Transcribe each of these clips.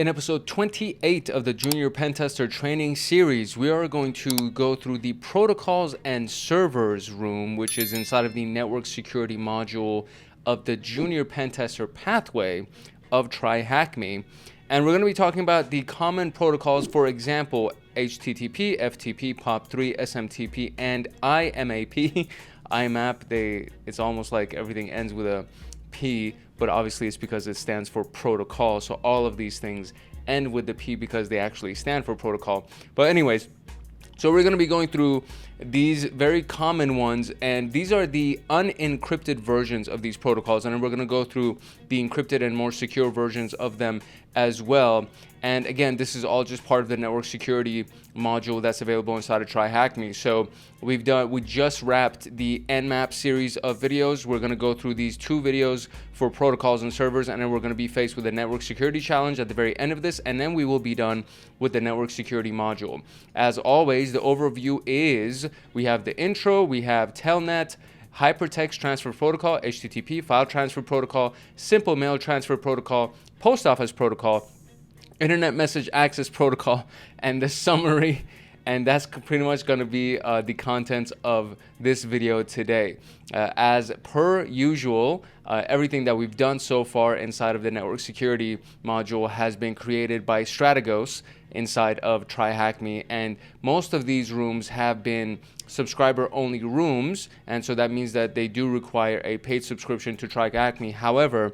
In episode 28 of the Junior PenTester training series, we are going to go through the protocols and servers room, which is inside of the network security module of the Junior PenTester pathway of TryHackMe. And we're going to be talking about the common protocols, for example, HTTP, FTP, POP3, SMTP, and IMAP. IMAP, it's almost like everything ends with a P, but obviously it's because it stands for protocol. So all of these things end with the P because they actually stand for protocol. But anyways, so we're going to be going through these very common ones, and these are the unencrypted versions of these protocols, and then we're going to go through the encrypted and more secure versions of them as well. And again, this is all just part of the network security module that's available inside of TryHackMe. So we just wrapped the IMAP series of videos. We're going to go through these 2 videos for protocols and servers, and then we're going to be faced with a network security challenge at the very end of this, and then we will be done with the network security module. As always, the overview is we have the intro, we have Telnet, Hypertext transfer protocol, HTTP, file transfer protocol, simple mail transfer protocol, post office protocol, internet message access protocol, and the summary. And that's pretty much going to be the contents of this video today. As per usual, everything that we've done so far inside of the network security module has been created by Strategos inside of TryHackMe, and most of these rooms have been subscriber-only rooms, and so that means that they do require a paid subscription to TryHackMe. However,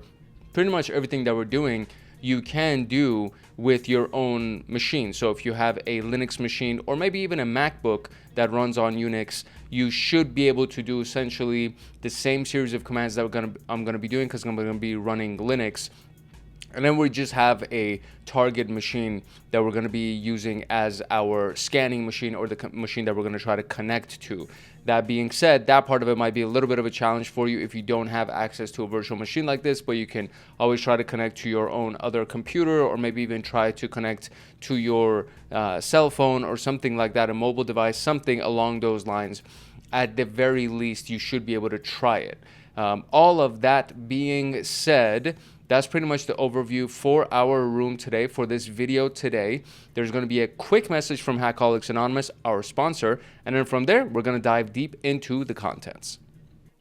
pretty much everything that we're doing you can do with your own machine. So if you have a Linux machine or maybe even a MacBook that runs on Unix, you should be able to do essentially the same series of commands that I'm gonna be doing, because I'm gonna be running Linux. And then we just have a target machine that we're going to be using as our scanning machine, or the machine that we're going to try to connect to. That being said, that part of it might be a little bit of a challenge for you if you don't have access to a virtual machine like this, but you can always try to connect to your own other computer, or maybe even try to connect to your cell phone or something like that, a mobile device, something along those lines. At the very least, you should be able to try it. All of that being said, that's pretty much the overview for our room today, for this video today. There's going to be a quick message from Hackaholics Anonymous, our sponsor, and then from there, we're going to dive deep into the contents.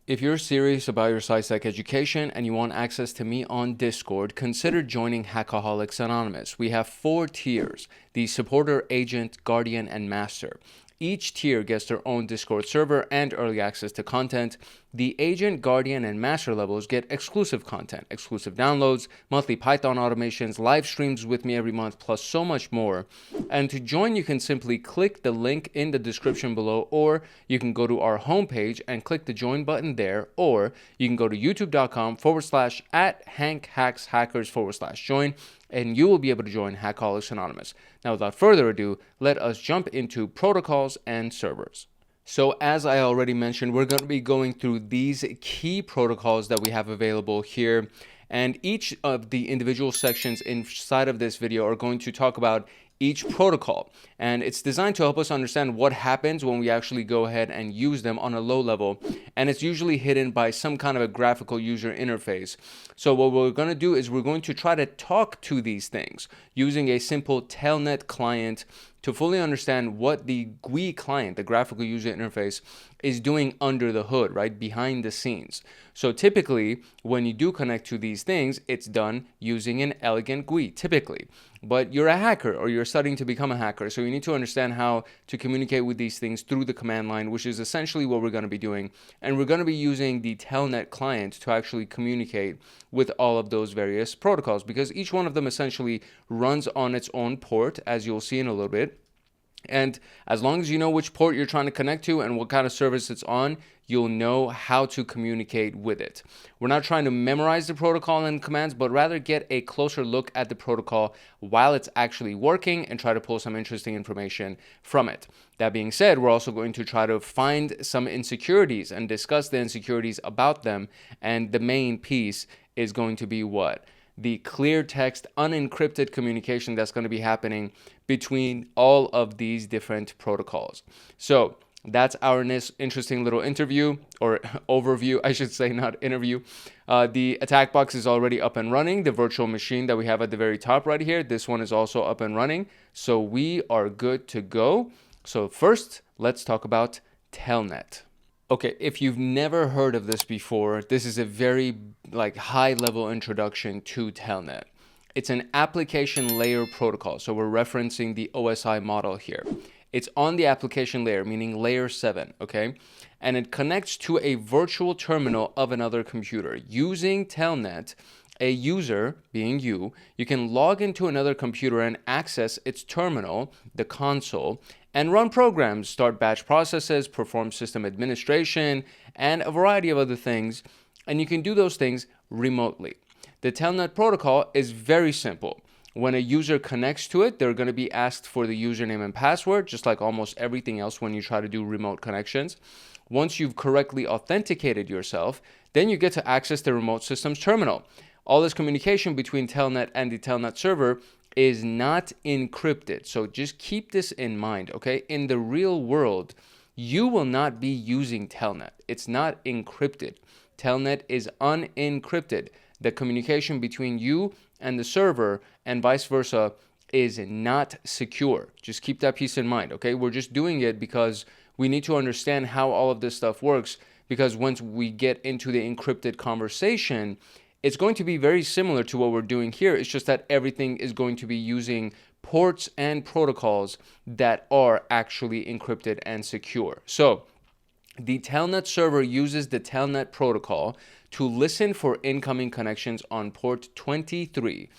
If you're serious about your CySec education and you want access to me on Discord, consider joining Hackaholics Anonymous. We have 4 tiers: the supporter, agent, guardian, and master. Each tier gets their own Discord server and early access to content. The agent, guardian, and master levels get exclusive content, exclusive downloads, monthly Python automations, live streams with me every month, plus so much more. And to join, you can simply click the link in the description below, or you can go to our homepage and click the join button there, or you can go to youtube.com/@HankHacksHackers/join, and you will be able to join Hackaholics Anonymous. Now, without further ado, let us jump into protocols and servers. So as I already mentioned, we're going to be going through these key protocols that we have available here, and each of the individual sections inside of this video are going to talk about each protocol, and it's designed to help us understand what happens when we actually go ahead and use them on a low level, and it's usually hidden by some kind of a graphical user interface. So what we're going to do is we're going to try to talk to these things using a simple Telnet client to fully understand what the GUI client, the graphical user interface, is doing under the hood, right, behind the scenes. So typically, when you do connect to these things, it's done using an elegant GUI, typically. But you're a hacker, or you're studying to become a hacker, so you need to understand how to communicate with these things through the command line, which is essentially what we're going to be doing. And we're going to be using the Telnet client to actually communicate with all of those various protocols, because each one of them essentially runs on its own port, as you'll see in a little bit. And as long as you know which port you're trying to connect to and what kind of service it's on, you'll know how to communicate with it. We're not trying to memorize the protocol and commands, but rather get a closer look at the protocol while it's actually working and try to pull some interesting information from it. That being said, we're also going to try to find some insecurities and discuss the insecurities about them. And the main piece is going to be what? The clear text, unencrypted communication that's going to be happening between all of these different protocols. So That's our interesting little interview, or overview, I should say, not interview. The attack box is already up and running. The virtual machine that we have at the very top right here, this one is also up and running. So we are good to go. So first, let's talk about Telnet. Okay, if you've never heard of this before, this is a very high level introduction to Telnet. It's an application layer protocol. So we're referencing the OSI model here. It's on the application layer, meaning layer 7, okay? And it connects to a virtual terminal of another computer. Using Telnet, a user, being you can log into another computer and access its terminal, the console, and run programs, start batch processes, perform system administration, and a variety of other things. And you can do those things remotely. The Telnet protocol is very simple. When a user connects to it, they're going to be asked for the username and password, just like almost everything else when you try to do remote connections. Once you've correctly authenticated yourself, then you get to access the remote system's terminal. All this communication between Telnet and the Telnet server is not encrypted. So just keep this in mind, okay? In the real world, you will not be using Telnet. It's not encrypted. Telnet is unencrypted. The communication between you and the server and vice versa is not secure. Just keep that piece in mind, okay? We're just doing it because we need to understand how all of this stuff works, because once we get into the encrypted conversation, it's going to be very similar to what we're doing here. It's just that everything is going to be using ports and protocols that are actually encrypted and secure. So the Telnet server uses the Telnet protocol to listen for incoming connections on port 23.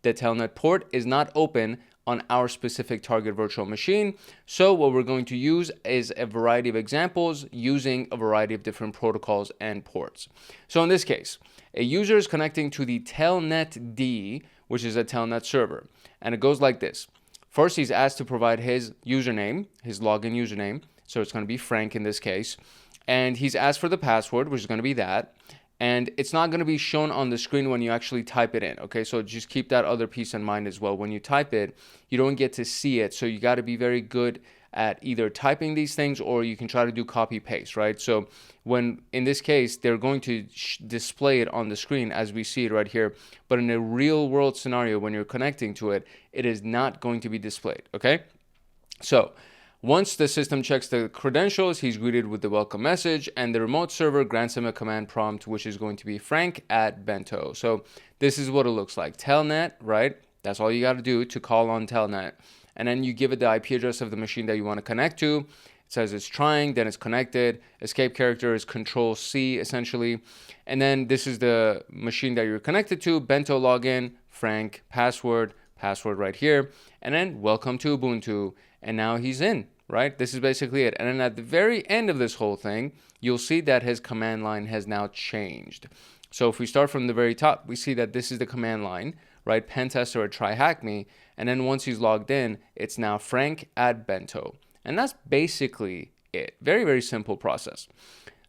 The Telnet port is not open on our specific target virtual machine. So what we're going to use is a variety of examples using a variety of different protocols and ports. So in this case, a user is connecting to the Telnet D, which is a Telnet server. And it goes like this. First, he's asked to provide his username, his login username. So it's going to be Frank in this case. And he's asked for the password, which is going to be that. And it's not going to be shown on the screen when you actually type it in, okay? So just keep that other piece in mind as well. When you type it, you don't get to see it. So you got to be very good at either typing these things, or you can try to do copy paste, right? So when, in this case, they're going to display it on the screen as we see it right here. But in a real world scenario, when you're connecting to it, it is not going to be displayed, okay? So once the system checks the credentials, he's greeted with the welcome message, and the remote server grants him a command prompt, which is going to be frank@bento. So this is what it looks like. Telnet, right? That's all you got to do to call on Telnet. And then you give it the IP address of the machine that you want to connect to. It says it's trying, then it's connected. Escape character is Control-C, essentially. And then this is the machine that you're connected to. Bento login, Frank, password right here. And then welcome to Ubuntu. And now he's in, right? This is basically it. And then at the very end of this whole thing, you'll see that his command line has now changed. So if we start from the very top, we see that this is the command line, right? PenTester at TryHackMe. And then once he's logged in, it's now frank@bento. And that's basically it. Very, very simple process.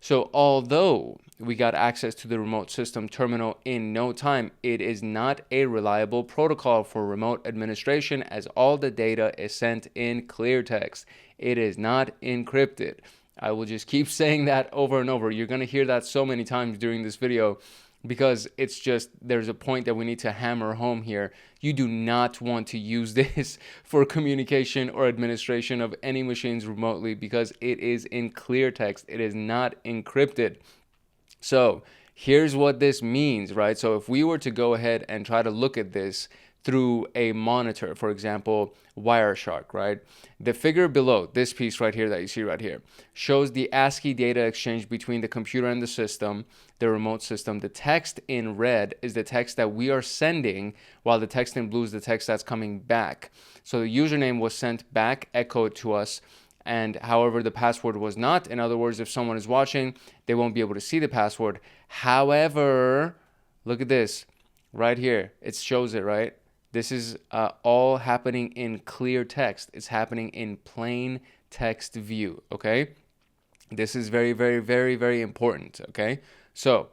So although we got access to the remote system terminal in no time, it is not a reliable protocol for remote administration, as all the data is sent in clear text. It is not encrypted. I will just keep saying that over and over. You're going to hear that so many times during this video, because it's just, there's a point that we need to hammer home here. You do not want to use this for communication or administration of any machines remotely, because it is in clear text. It is not encrypted. So here's what this means, right? So if we were to go ahead and try to look at this through a monitor, for example, Wireshark, right? The figure below, this piece right here that you see right here, shows the ASCII data exchange between the computer and the system, the remote system. The text in red is the text that we are sending, while the text in blue is the text that's coming back. So the username was sent back, echoed to us, and however, the password was not. In other words, if someone is watching, they won't be able to see the password. However, look at this right here. It shows it, right? This is all happening in clear text. It's happening in plain text view, okay? This is very, very, very, very important, okay? So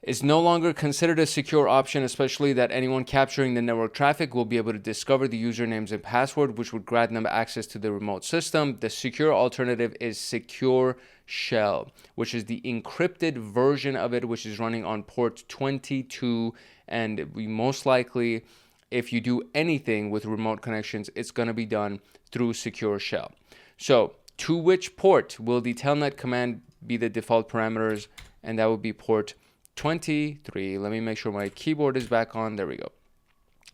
It's no longer considered a secure option, especially that anyone capturing the network traffic will be able to discover the usernames and password, which would grant them access to the remote system. The secure alternative is Secure Shell, which is the encrypted version of it, which is running on port 22. And we most likely, if you do anything with remote connections, it's going to be done through Secure Shell. So to which port will the telnet command be the default parameters? And that would be port 23. Let me make sure my keyboard is back on. There we go.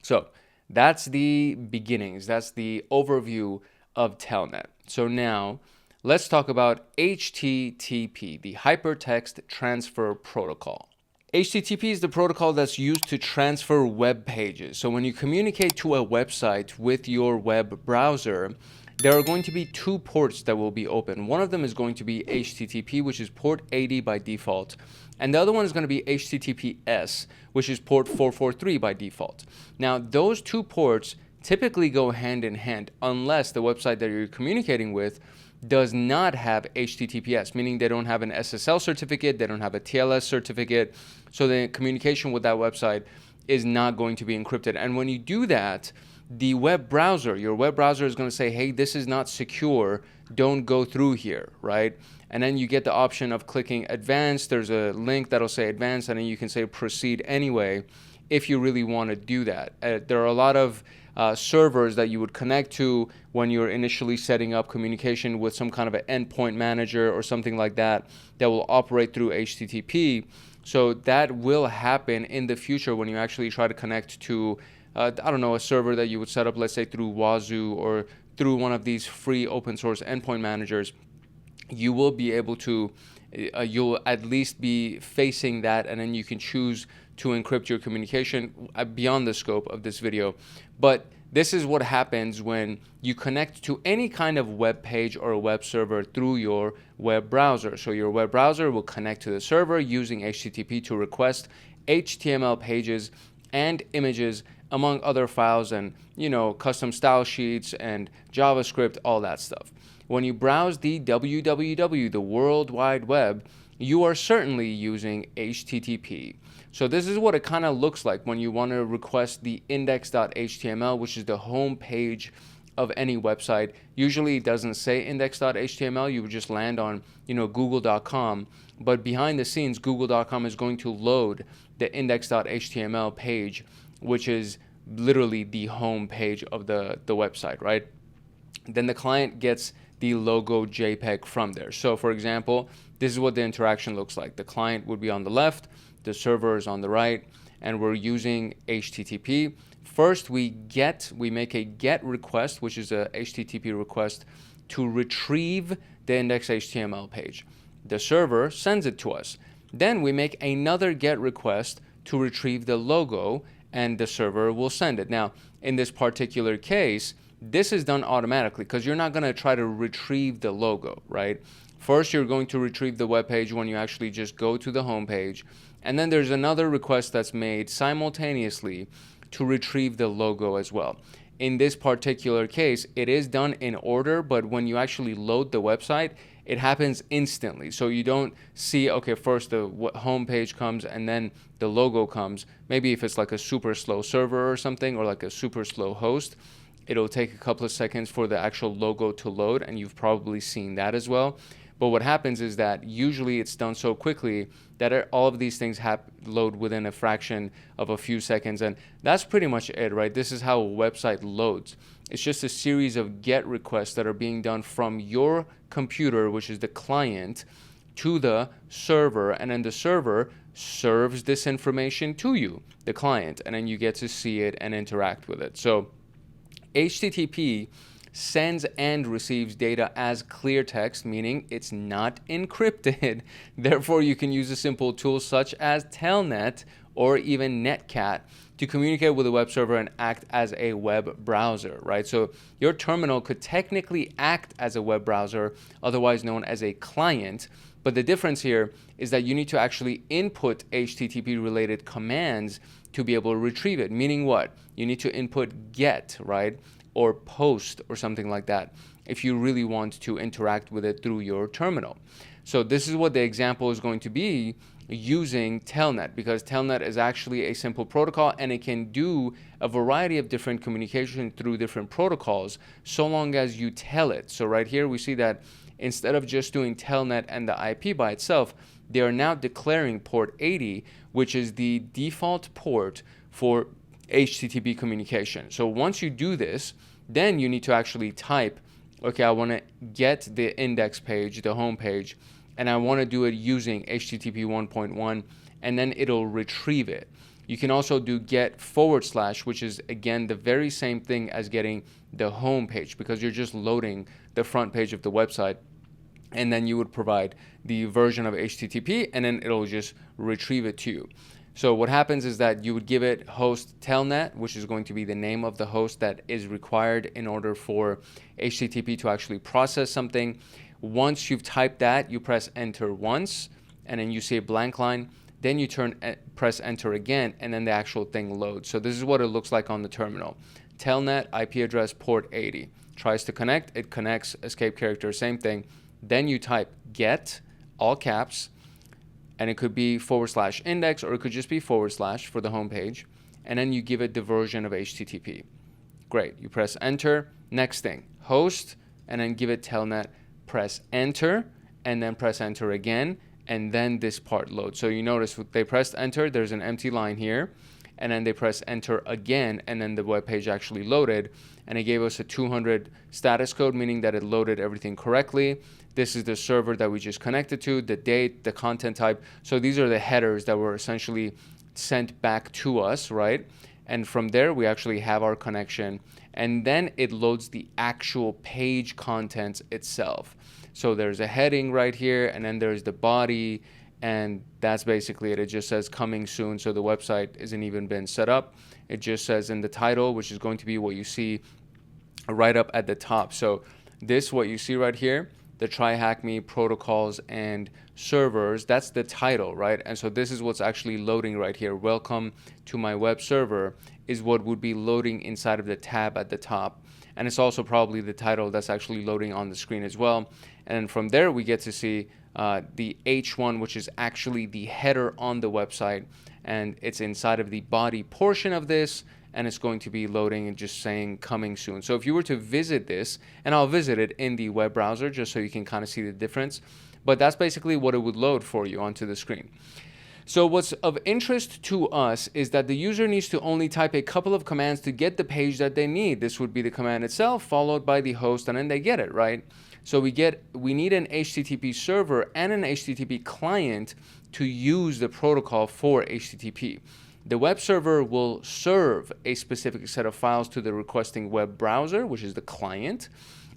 So that's the beginnings. That's the overview of Telnet. So now let's talk about HTTP, the Hypertext Transfer Protocol. HTTP is the protocol that's used to transfer web pages. So when you communicate to a website with your web browser, there are going to be two ports that will be open. One of them is going to be HTTP, which is port 80 by default. And the other one is going to be HTTPS, which is port 443 by default. Now, those two ports typically go hand in hand unless the website that you're communicating with does not have HTTPS, meaning they don't have an SSL certificate, they don't have a TLS certificate, so the communication with that website is not going to be encrypted. And when you do that, the web browser, your web browser is going to say, hey, this is not secure, don't go through here, right? And then you get the option of clicking advanced. There's a link that'll say advanced, and then you can say proceed anyway if you really want to do that. There are a lot of servers that you would connect to when you're initially setting up communication with some kind of an endpoint manager or something like that that will operate through HTTP. So that will happen in the future when you actually try to connect to I don't know, a server that you would set up, let's say through Wazoo or through one of these free open source endpoint managers. You will be able to, you'll at least be facing that, and then you can choose to encrypt your communication beyond the scope of this video. But this is what happens when you connect to any kind of web page or a web server through your web browser. So your web browser will connect to the server using HTTP to request HTML pages and images, among other files, and custom style sheets and JavaScript, all that stuff. When you browse the www, the World Wide Web, you are certainly using HTTP. So this is what it kind of looks like when you want to request the index.html, which is the home page of any website. Usually it doesn't say index.html, you would just land on google.com, but behind the scenes google.com is going to load the index.html page, which is literally the home page of the website, right? Then the client gets the logo JPEG from there. So for example, this is what the interaction looks like. The client would be on the left, the server is on the right, and we're using HTTP. First, we make a GET request, which is a HTTP request to retrieve the index.html page. The server sends it to us. Then we make another GET request to retrieve the logo, and the server will send it. Now, in this particular case, this is done automatically because you're not going to try to retrieve the logo, right? First, you're going to retrieve the web page when you actually just go to the home page. And then there's another request that's made simultaneously to retrieve the logo as well. In this particular case, it is done in order, but when you actually load the website, it happens instantly. So you don't see, okay, first the home page comes and then the logo comes. Maybe if it's like a super slow server or something, or like a super slow host, it'll take a couple of seconds for the actual logo to load, and you've probably seen that as well. But what happens is that usually it's done so quickly that all of these things load within a fraction of a few seconds, and that's pretty much it, right? This is how a website loads. It's just a series of GET requests that are being done from your computer, which is the client, to the server, and then the server serves this information to you, the client, and then you get to see it and interact with it. So HTTP sends and receives data as clear text, meaning it's not encrypted. Therefore, you can use a simple tool such as Telnet or even Netcat to communicate with a web server and act as a web browser, right? So your terminal could technically act as a web browser, otherwise known as a client. But the difference here is that you need to actually input HTTP related commands to be able to retrieve it. Meaning what? You need to input GET, right? Or POST or something like that if you really want to interact with it through your terminal. So this is what the example is going to be. using Telnet, because Telnet is actually a simple protocol and it can do a variety of different communication through different protocols so long as you tell it. So right here we see that instead of just doing Telnet and the IP by itself, they are now declaring port 80, which is the default port for HTTP communication. So once you do this, then you need to actually type, okay, I want to get the index page, the home page, and I want to do it using HTTP 1.1, and then it'll retrieve it. You can also do get /, which is again the very same thing as getting the home page, because you're just loading the front page of the website, and then you would provide the version of HTTP, and then it'll just retrieve it to you. So what happens is that you would give it host telnet, which is going to be the name of the host that is required in order for HTTP to actually process something. Once you've typed that, you press enter once, and then you see a blank line. Then you press enter again, and then the actual thing loads. So this is what it looks like on the terminal. Telnet, IP address, port 80. Tries to connect, it connects, escape character, same thing. Then you type get, all caps, and it could be / index, or it could just be / for the home page, and then you give it the version of HTTP. Great, you press enter. Next thing, host, and then give it telnet, press enter, and then press enter again, and then this part loads. So you notice they pressed enter, there's an empty line here, and then they press enter again, and then the web page actually loaded, and it gave us a 200 status code, meaning that it loaded everything correctly. This is the server that we just connected to, the date, the content type. So these are the headers that were essentially sent back to us, right? And from there, we actually have our connection, and then it loads the actual page contents itself. So there's a heading right here, and then there's the body, and that's basically it. It just says coming soon, so the website isn't even been set up. It just says in the title, which is going to be what you see right up at the top. So this, what you see right here, the TryHackMe protocols and servers, that's the title, right? And so this is what's actually loading right here. Welcome to my web server is what would be loading inside of the tab at the top. And it's also probably the title that's actually loading on the screen as well. And from there, we get to see the H1, which is actually the header on the website. And it's inside of the body portion of this, and it's going to be loading and just saying coming soon. So if you were to visit this, and I'll visit it in the web browser just so you can kind of see the difference, but that's basically what it would load for you onto the screen. So what's of interest to us is that the user needs to only type a couple of commands to get the page that they need. This would be the command itself followed by the host, and then they get it, right? So we need an HTTP server and an HTTP client to use the protocol for HTTP. The web server will serve a specific set of files to the requesting web browser, which is the client.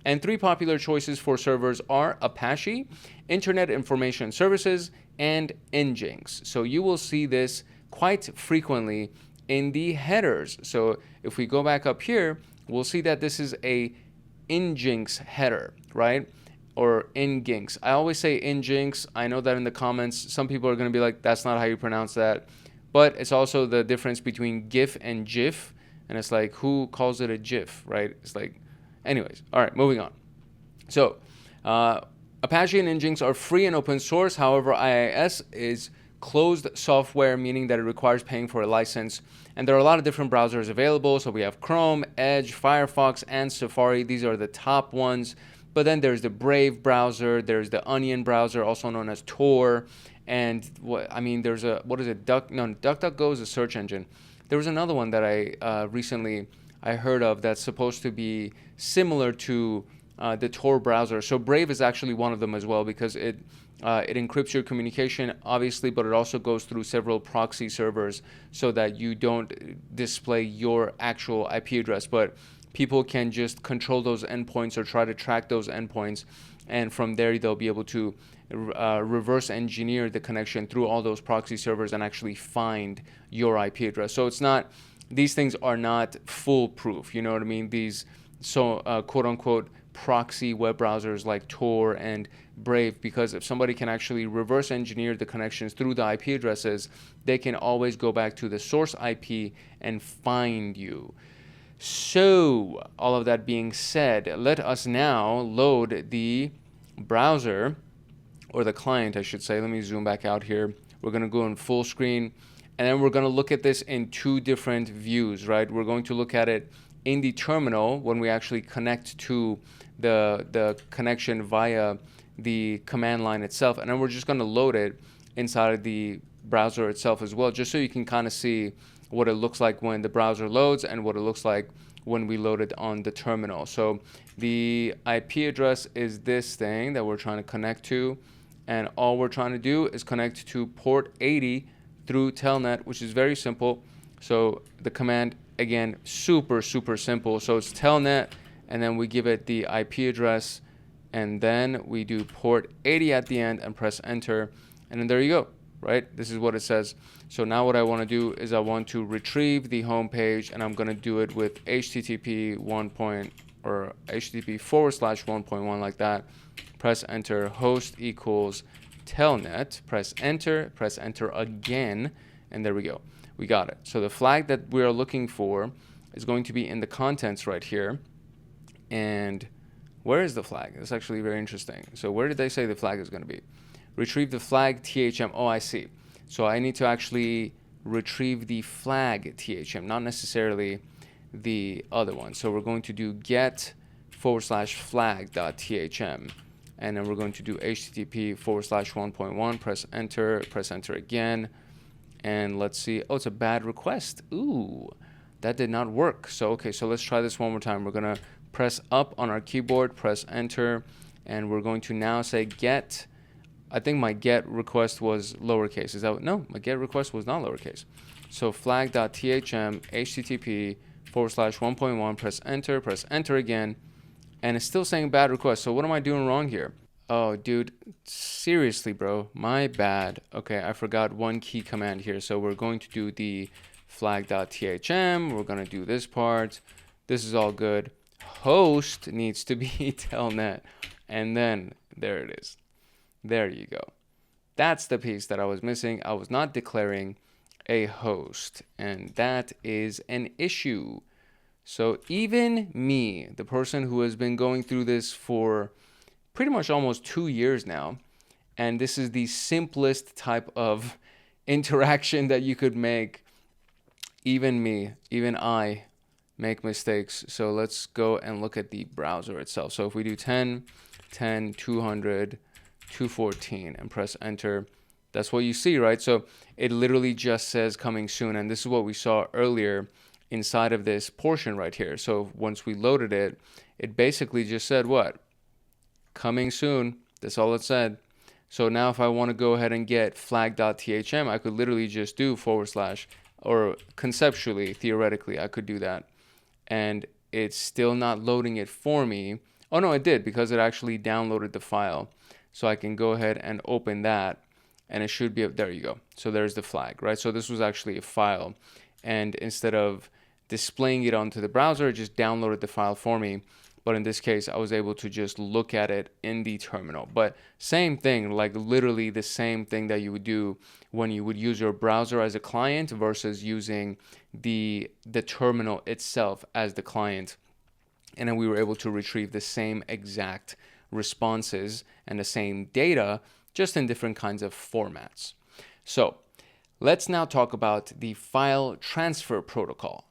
And three popular choices for servers are Apache, Internet Information Services, and Nginx. So you will see this quite frequently in the headers. So if we go back up here, we'll see that this is a Nginx header, right? Or Nginx. I always say Nginx. I know that in the comments, some people are going to be like, that's not how you pronounce that. But it's also the difference between GIF and GIF. And it's like, who calls it a GIF, right? It's like, anyways. All right, moving on. So Apache and Nginx are free and open source. However, IIS is closed software, meaning that it requires paying for a license. And there are a lot of different browsers available. So we have Chrome, Edge, Firefox, and Safari. These are the top ones. But then there's the Brave browser. There's the Onion browser, also known as Tor. And there's a, what is it? DuckDuckGo is a search engine. There was another one that I recently heard of that's supposed to be similar to the Tor browser. So Brave is actually one of them as well, because it encrypts your communication, obviously, but it also goes through several proxy servers so that you don't display your actual IP address, but people can just control those endpoints or try to track those endpoints, and from there they'll be able to reverse engineer the connection through all those proxy servers and actually find your IP address. So it's not, these things are not foolproof, you know what I mean? These quote unquote proxy web browsers like Tor and Brave, because if somebody can actually reverse engineer the connections through the IP addresses, they can always go back to the source IP and find you. So all of that being said, let us now load the browser, or the client, I should say. Let me zoom back out here. We're going to go in full screen, and then we're going to look at this in two different views, right? We're going to look at it in the terminal when we actually connect to the connection via the command line itself, and then we're just going to load it inside of the browser itself as well, just so you can kind of see what it looks like when the browser loads and what it looks like when we load it on the terminal. So the IP address is this thing that we're trying to connect to, and all we're trying to do is connect to port 80 through Telnet, which is very simple. So the command, again, super simple. So it's Telnet, and then we give it the IP address, and then we do port 80 at the end and press enter, and then there you go, right? This is what it says. So now what I want to do is I want to retrieve the home page, and I'm going to do it with HTTP 1.1 like that. Press enter, host equals Telnet, press enter again, and there we go. We got it. So the flag that we are looking for is going to be in the contents right here. And where is the flag? That's actually very interesting. So where did they say the flag is going to be? Retrieve the flag THM. Oh, I see. So I need to actually retrieve the flag THM, not necessarily the other one. So we're going to do get/flag.thm, and then we're going to do HTTP /1.1, press enter again, and let's see. Oh, it's a bad request. Ooh, that did not work. So okay, so let's try this one more time. We're gonna press up on our keyboard, press enter, and we're going to now say get. I think my get request was lowercase. Is that no? My get request was not lowercase. So flag.thm HTTP /1.1, press enter again, and it's still saying bad request. So what am I doing wrong here? Oh, dude, seriously, bro, my bad. Okay, I forgot one key command here. So we're going to do the flag.thm. We're going to do this part. This is all good. Host needs to be Telnet, and then there it is. There you go. That's the piece that I was missing. I was not declaring a host, and that is an issue. So even me, the person who has been going through this for pretty much almost 2 years now, and this is the simplest type of interaction that you could make, even I make mistakes. So let's go and look at the browser itself. So if we do 10, 200, 214 and press enter, that's what you see, right? So it literally just says coming soon, and this is what we saw earlier inside of this portion right here. So once we loaded it, it basically just said what? Coming soon. That's all it said. So now if I want to go ahead and get flag.thm, I could literally just do / or conceptually, theoretically, I could do that. And it's still not loading it for me. Oh no, it did, because it actually downloaded the file. So I can go ahead and open that, and it should be up. There you go. So there's the flag, right? So this was actually a file, and instead of displaying it onto the browser, it just downloaded the file for me. But in this case, I was able to just look at it in the terminal. But same thing, like literally the same thing that you would do when you would use your browser as a client versus using the terminal itself as the client. And then we were able to retrieve the same exact responses and the same data, just in different kinds of formats. So let's now talk about the file transfer protocol.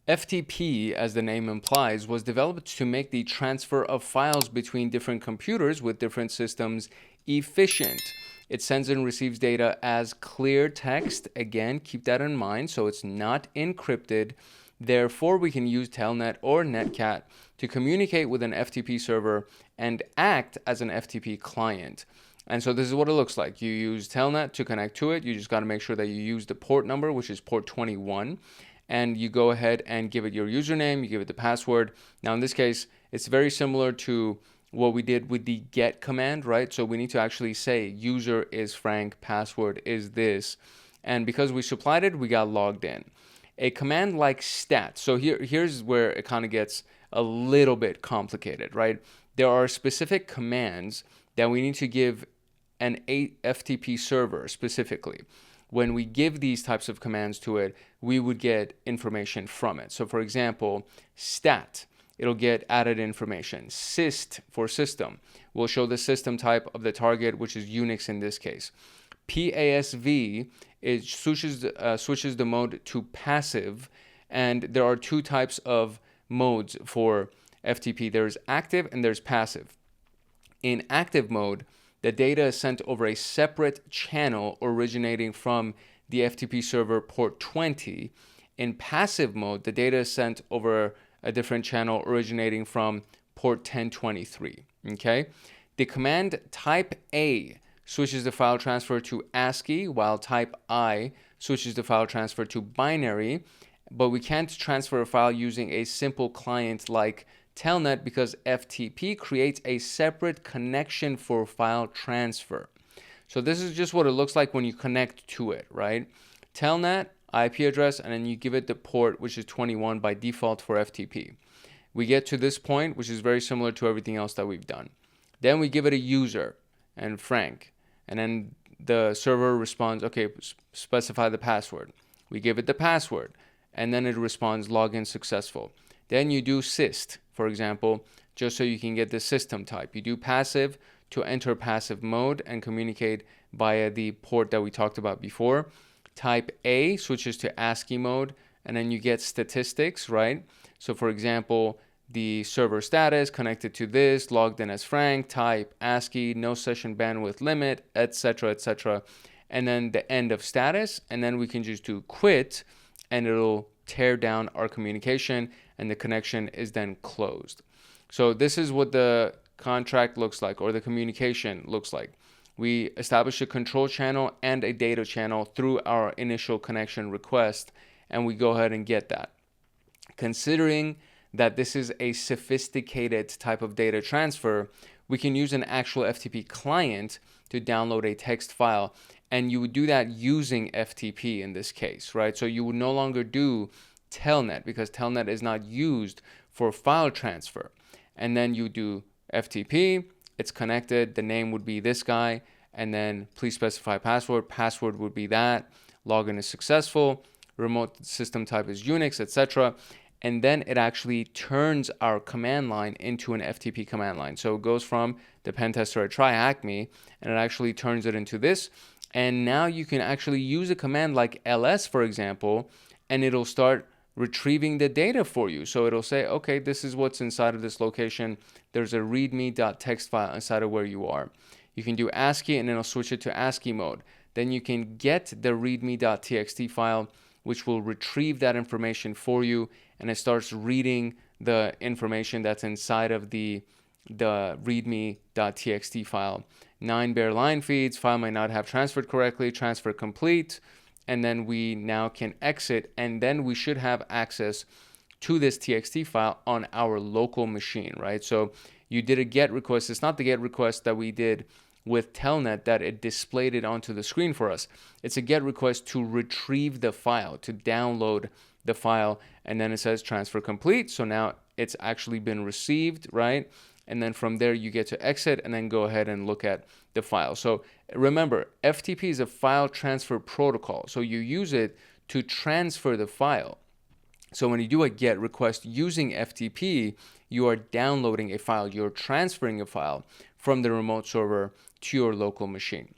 FTP, as the name implies, was developed to make the transfer of files between different computers with different systems efficient. It sends and receives data as clear text. Again, keep that in mind. So it's not encrypted. Therefore, we can use Telnet or Netcat to communicate with an FTP server and act as an FTP client. And so this is what it looks like. You use Telnet to connect to it. You just got to make sure that you use the port number, which is port 21. And you go ahead and give it your username. You give it the password. Now, in this case, it's very similar to what we did with the get command, right? So we need to actually say user is Frank, password is this. And because we supplied it, we got logged in. A command like stat. So here's where it kind of gets a little bit complicated, right? There are specific commands that we need to give an FTP server specifically. When we give these types of commands to it, we would get information from it. So for example, stat, it'll get added information. Syst for system will show the system type of the target, which is Unix in this case. PASV switches the mode to passive, and there are two types of modes for FTP. There's active and there's passive. In active mode, the data is sent over a separate channel originating from the FTP server port 20. In passive mode, the data is sent over a different channel originating from port 1023. Okay? The command type A switches the file transfer to ASCII, while type I switches the file transfer to binary, but we can't transfer a file using a simple client like Telnet because FTP creates a separate connection for file transfer. So this is just what it looks like when you connect to it, right? Telnet, IP address, and then you give it the port, which is 21 by default for FTP. We get to this point, which is very similar to everything else that we've done. Then we give it a user and Frank, and then the server responds, okay, specify the password. We give it the password, and then it responds login successful. Then you do syst, for example, just so you can get the system type. You do passive to enter passive mode and communicate via the port that we talked about before. Type A switches to ASCII mode, and then you get statistics, right? So for example, the server status connected to this, logged in as Frank, type ASCII, no session bandwidth limit, etc., etc. And then the end of status, and then we can just do quit, and it'll tear down our communication, and the connection is then closed. So this is what the contract looks like, or the communication looks like. We establish a control channel and a data channel through our initial connection request, and we go ahead and get that. Considering that this is a sophisticated type of data transfer, we can use an actual FTP client to download a text file, and you would do that using FTP in this case, right? So you would no longer do Telnet because Telnet is not used for file transfer. And then you do FTP, it's connected, the name would be this guy, and then please specify password. Password would be that, login is successful, remote system type is Unix, etc. And then it actually turns our command line into an FTP command line. So it goes from the PenTester at TryHackMe, and it actually turns it into this. And now you can actually use a command like ls, for example, and it'll start retrieving the data for you. So it'll say, okay, this is what's inside of this location. There's a readme.txt file inside of where you are. You can do ASCII, and it'll switch it to ASCII mode. Then you can get the readme.txt file, which will retrieve that information for you, and it starts reading the information that's inside of the readme.txt file. 9 bare line feeds, file might not have transferred correctly, transfer complete, and then we now can exit, and then we should have access to this txt file on our local machine, right? So you did a GET request. It's not the GET request that we did with Telnet that it displayed it onto the screen for us. It's a GET request to retrieve the file, to download the file, and then it says transfer complete. So now it's actually been received, right? And then from there you get to exit and then go ahead and look at the file. So remember, FTP is a file transfer protocol. So you use it to transfer the file. So when you do a GET request using FTP, you are downloading a file, you're transferring a file from the remote server to your local machine.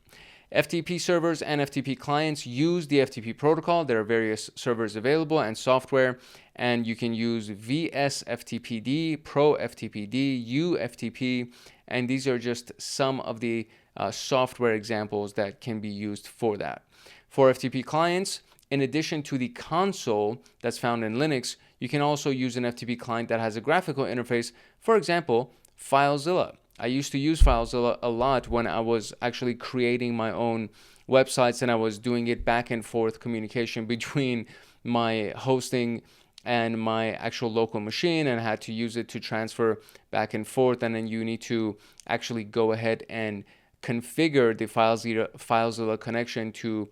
FTP servers and FTP clients use the FTP protocol. There are various servers available and software, and you can use VSFTPD, ProFTPD, UFTP, and these are just some of the software examples that can be used for that. For FTP clients, in addition to the console that's found in Linux, you can also use an FTP client that has a graphical interface. For example, FileZilla. I used to use FileZilla a lot when I was actually creating my own websites, and I was doing it back and forth communication between my hosting and my actual local machine, and I had to use it to transfer back and forth. And then you need to actually go ahead and configure the FileZilla connection to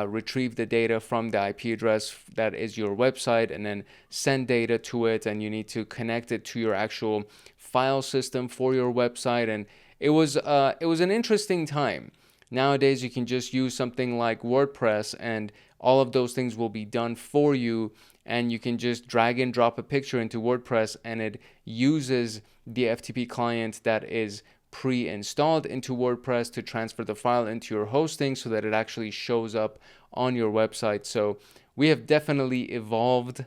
retrieve the data from the IP address that is your website, and then send data to it, and you need to connect it to your actual file system for your website. And it was an interesting time. Nowadays you can just use something like WordPress, and all of those things will be done for you, and you can just drag and drop a picture into WordPress, and it uses the FTP client that is pre-installed into WordPress to transfer the file into your hosting so that it actually shows up on your website. So we have definitely evolved,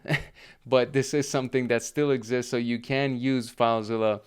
but this is something that still exists. So you can use FileZilla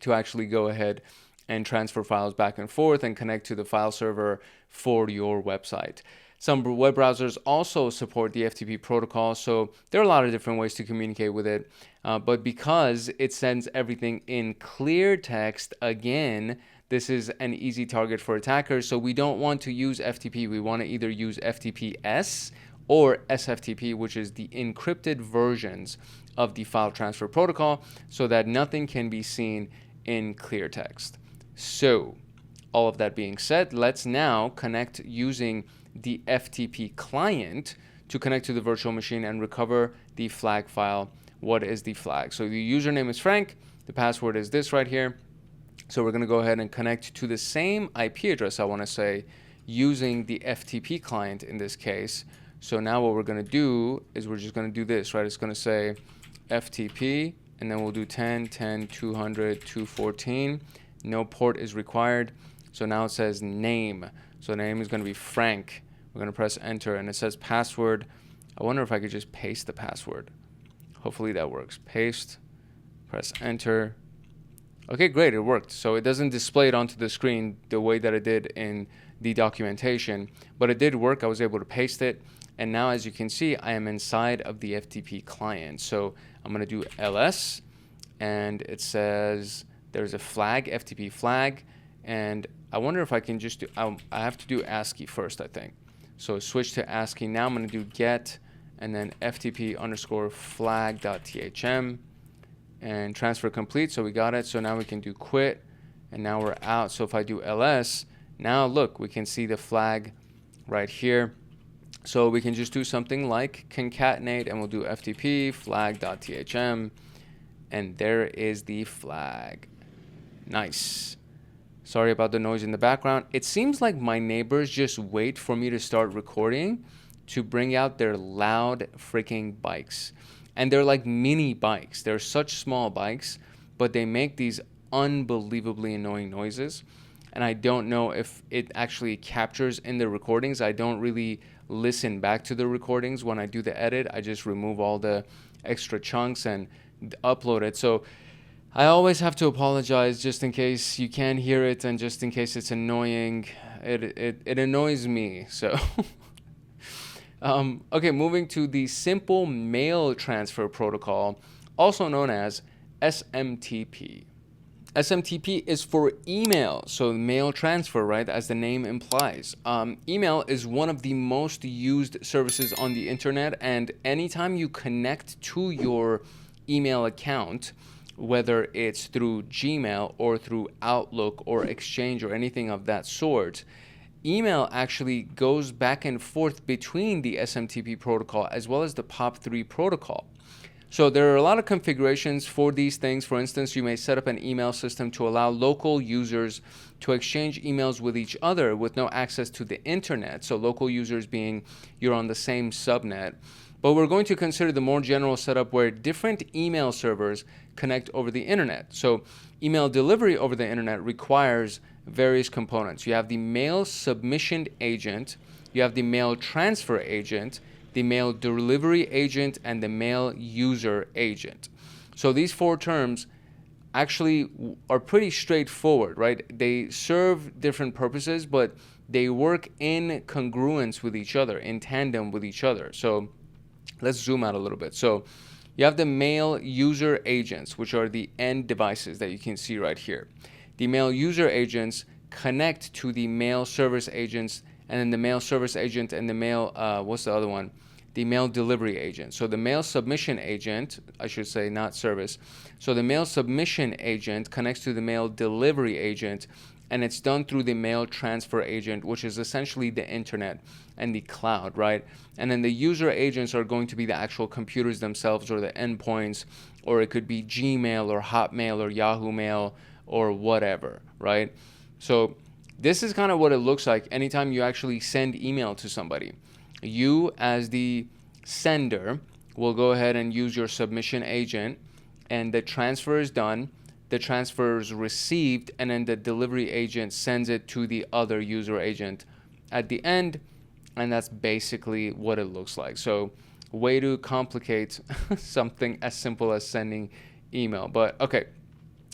to actually go ahead and transfer files back and forth and connect to the file server for your website. Some web browsers also support the FTP protocol, so there are a lot of different ways to communicate with it. But because it sends everything in clear text, again, this is an easy target for attackers. So we don't want to use FTP. We want to either use FTPS or SFTP, which is the encrypted versions of the file transfer protocol, so that nothing can be seen in clear text. So all of that being said, let's now connect using the FTP client to connect to the virtual machine and recover the flag file. What is the flag? So the username is Frank. The password is this right here. So we're going to go ahead and connect to the same IP address, I want to say, using the FTP client in this case. So now what we're going to do is we're just going to do this, right? It's going to say FTP, and then we'll do 10, 10, 200, 214. No port is required. So now it says name. So the name is going to be Frank. We're going to press enter, and it says password. I wonder if I could just paste the password. Hopefully that works. Paste, press enter. Okay, great, it worked. So it doesn't display it onto the screen the way that it did in the documentation, but it did work. I was able to paste it. And now, as you can see, I am inside of the FTP client. So I'm going to do ls, and it says there's a flag, FTP flag, and I wonder if I can just do, I have to do ASCII first, I think. So switch to ASCII. Now I'm going to do get, and then FTP underscore flag.thm, and transfer complete. So we got it. So now we can do quit, and now we're out. So if I do ls, now look, we can see the flag right here. So we can just do something like concatenate, and we'll do FTP flag.thm, and there is the flag. Nice. Sorry about the noise in the background. It seems like my neighbors just wait for me to start recording to bring out their loud freaking bikes. And they're like mini bikes. They're such small bikes, but they make these unbelievably annoying noises. And I don't know if it actually captures in the recordings. I don't really listen back to the recordings when I do the edit. I just remove all the extra chunks and upload it. So I always have to apologize just in case you can't hear it and just in case it's annoying. It annoys me. So okay, moving to the simple mail transfer protocol, also known as SMTP. SMTP is for email, so mail transfer, right, as the name implies. Email is one of the most used services on the internet, and anytime you connect to your email account, whether it's through Gmail or through Outlook or Exchange or anything of that sort, email actually goes back and forth between the SMTP protocol as well as the POP3 protocol. So there are a lot of configurations for these things. For instance, you may set up an email system to allow local users to exchange emails with each other with no access to the internet. So local users being you're on the same subnet. But we're going to consider the more general setup where different email servers connect over the internet. So email delivery over the internet requires various components. You have the mail submission agent, you have the mail transfer agent, the mail delivery agent, and the mail user agent. So these four terms actually are pretty straightforward, right? They serve different purposes, but they work in congruence with each other, in tandem with each other. So let's zoom out a little bit. So you have the mail user agents, which are the end devices that you can see right here. The mail user agents connect to the mail service agents, and then the mail service agent and the mail, what's the other one? The mail delivery agent. So the mail submission agent, I should say, not service. So the mail submission agent connects to the mail delivery agent, and it's done through the mail transfer agent, which is essentially the internet and the cloud, right? And then the user agents are going to be the actual computers themselves or the endpoints, or it could be Gmail or Hotmail or Yahoo Mail or whatever, right? So this is kind of what it looks like anytime you actually send email to somebody. You, as the sender, will go ahead and use your submission agent, and the transfer is done. the transfer is received, and then the delivery agent sends it to the other user agent at the end. And that's basically what it looks like. So way to complicate something as simple as sending email. But okay,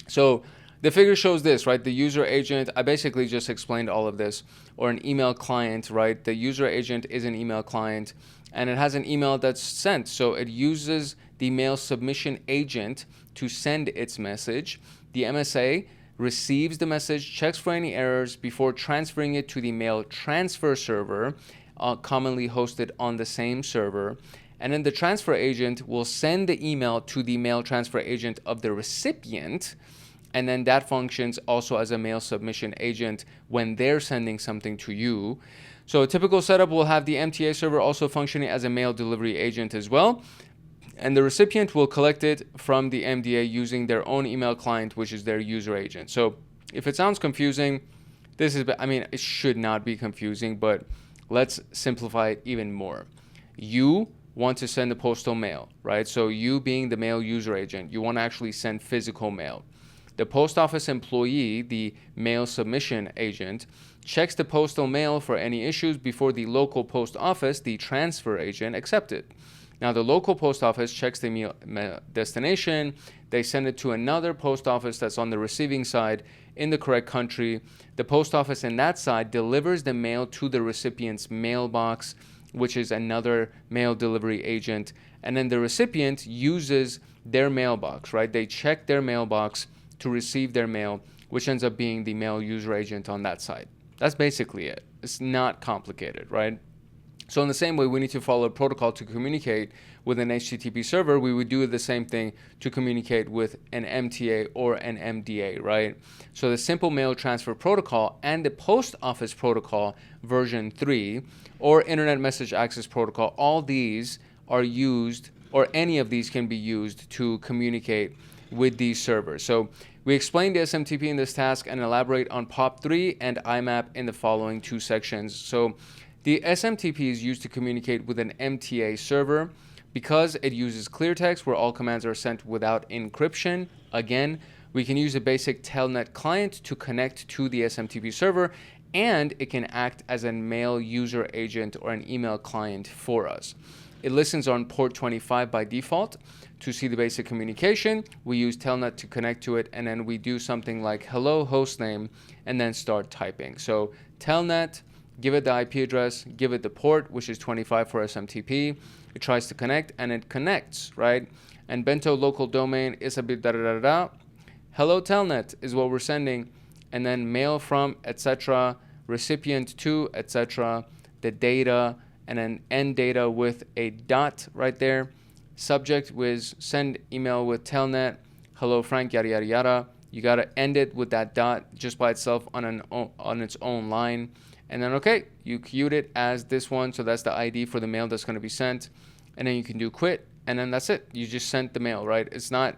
so the figure shows this, right? The user agent, I basically just explained all of this, or an email client, right? The user agent is an email client, and it has an email that's sent. So it uses the mail submission agent to send its message. The MSA receives the message, checks for any errors before transferring it to the mail transfer server, commonly hosted on the same server. And then the transfer agent will send the email to the mail transfer agent of the recipient. And then that functions also as a mail submission agent when they're sending something to you. So a typical setup will have the MTA server also functioning as a mail delivery agent as well. And the recipient will collect it from the MDA using their own email client, which is their user agent. So if it sounds confusing, it should not be confusing, but let's simplify it even more. You want to send a postal mail, right? So you being the mail user agent, you want to actually send physical mail. The post office employee, the mail submission agent, checks the postal mail for any issues before the local post office, the transfer agent, accepts it. Now, the local post office checks the mail destination. They send it to another post office that's on the receiving side in the correct country. The post office in that side delivers the mail to the recipient's mailbox, which is another mail delivery agent. And then the recipient uses their mailbox, right? They check their mailbox to receive their mail, which ends up being the mail user agent on that side. That's basically it. It's not complicated, right? So in the same way, we need to follow a protocol to communicate with an HTTP server. We would do the same thing to communicate with an MTA or an MDA, right? So the simple mail transfer protocol and the post office protocol version 3 or internet message access protocol, all these are used, or any of these can be used to communicate with these servers. So we explained the SMTP in this task and elaborate on POP3 and IMAP in the following two sections. So the SMTP is used to communicate with an MTA server because it uses clear text where all commands are sent without encryption. Again, we can use a basic Telnet client to connect to the SMTP server, and it can act as a mail user agent or an email client for us. It listens on port 25 by default. To see the basic communication, we use Telnet to connect to it, and then we do something like hello hostname and then start typing. So Telnet, give it the IP address, give it the port, which is 25 for SMTP. It tries to connect, and it connects, right? And bento local domain is a bit da-da-da-da. Hello Telnet is what we're sending, and then mail from, etc., recipient to, etc., the data, and then end data with a dot right there. Subject was send email with Telnet, hello Frank, yada, yada, yada. You got to end it with that dot just by itself on its own line. And then, okay, you queued it as this one. So that's the ID for the mail that's going to be sent. And then you can do quit. And then that's it. You just sent the mail, right? It's not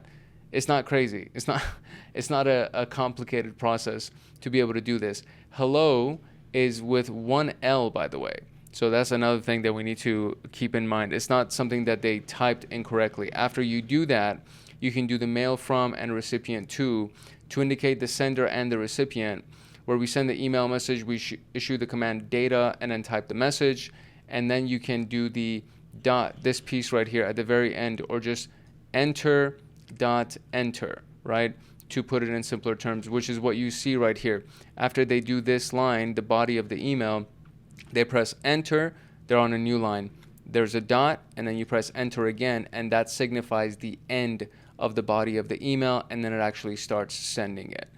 crazy. It's not a complicated process to be able to do this. Hello is with one L, by the way. So that's another thing that we need to keep in mind. It's not something that they typed incorrectly. After you do that, you can do the mail from and recipient to indicate the sender and the recipient. Where we send the email message, we issue the command data and then type the message. And then you can do the dot, this piece right here at the very end, or just enter dot enter, right? To put it in simpler terms, which is what you see right here. After they do this line, the body of the email, they press enter, they're on a new line. There's a dot, and then you press enter again, and that signifies the end of the body of the email, and then it actually starts sending it.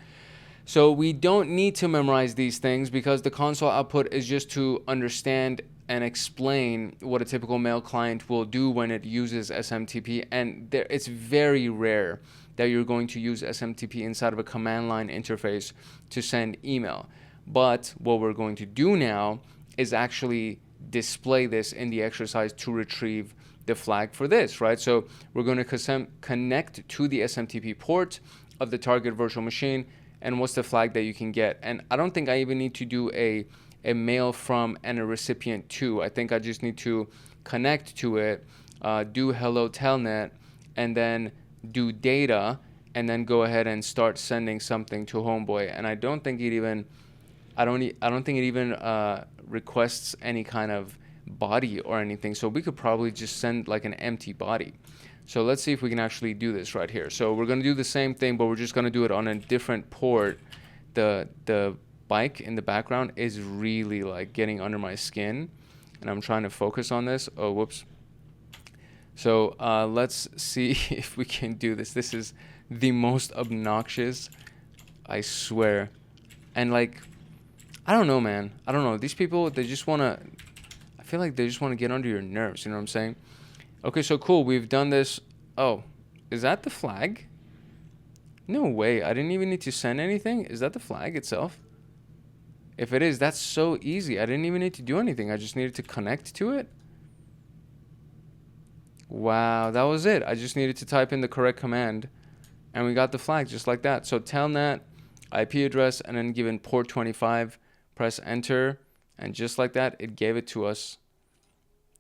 So we don't need to memorize these things because the console output is just to understand and explain what a typical mail client will do when it uses SMTP. And it's very rare that you're going to use SMTP inside of a command line interface to send email. But what we're going to do now is actually display this in the exercise to retrieve the flag for this, right? So we're going to connect to the SMTP port of the target virtual machine, and what's the flag that you can get. And I don't think I even need to do a mail from and a recipient to. I think I just need to connect to it, do hello Telnet, and then do data, and then go ahead and start sending something to homeboy. And I don't think it even, I don't think it even requests any kind of body or anything. So we could probably just send like an empty body. So let's see if we can actually do this right here. So we're going to do the same thing, but we're just going to do it on a different port. The bike in the background is really like getting under my skin, and I'm trying to focus on this. Oh, whoops. So let's see if we can do this. This is the most obnoxious, I swear. And like, I don't know, man. I don't know. These people, they just want to, I feel like they just want to get under your nerves. You know what I'm saying? Okay, so cool. We've done this. Oh, is that the flag? No way. I didn't even need to send anything. Is that the flag itself? If it is, that's so easy. I didn't even need to do anything. I just needed to connect to it. Wow, that was it. I just needed to type in the correct command, and we got the flag just like that. So Telnet, IP address, and then given port 25, press enter, and just like that, it gave it to us.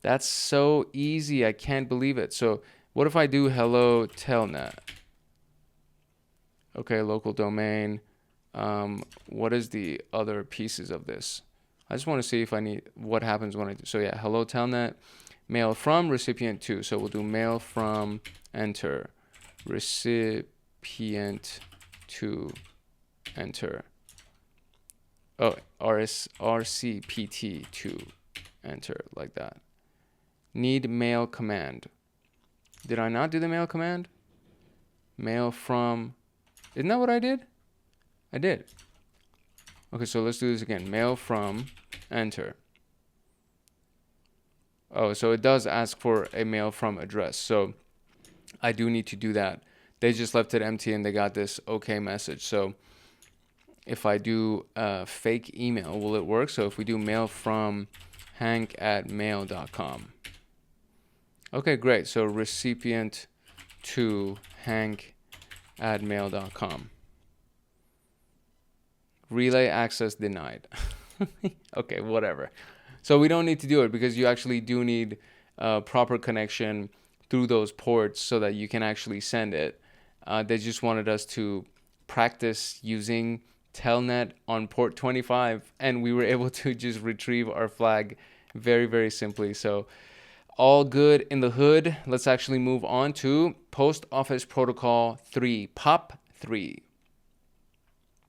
That's so easy. I can't believe it. So what if I do hello Telnet? Okay, local domain. What is the other pieces of this? I just want to see if I need, what happens when I do. So yeah, hello Telnet. Mail from recipient to. So we'll do mail from, enter. Recipient to, enter. Oh, RCPT to, enter, like that. Need mail command. Did I not do the mail command? Mail from, isn't that what I did? I did. Okay, so let's do this again. Mail from, enter. Oh, so it does ask for a mail from address. So I do need to do that. They just left it empty and they got this okay message. So if I do fake email, will it work? So if we do mail from hank@mail.com. Okay, great. So recipient to hank@mail.com. Relay access denied. Okay, whatever. So we don't need to do it because you actually do need proper connection through those ports so that you can actually send it. They just wanted us to practice using Telnet on port 25, and we were able to just retrieve our flag very, very simply. So all good in the hood. Let's actually move on to Post Office Protocol 3, POP3.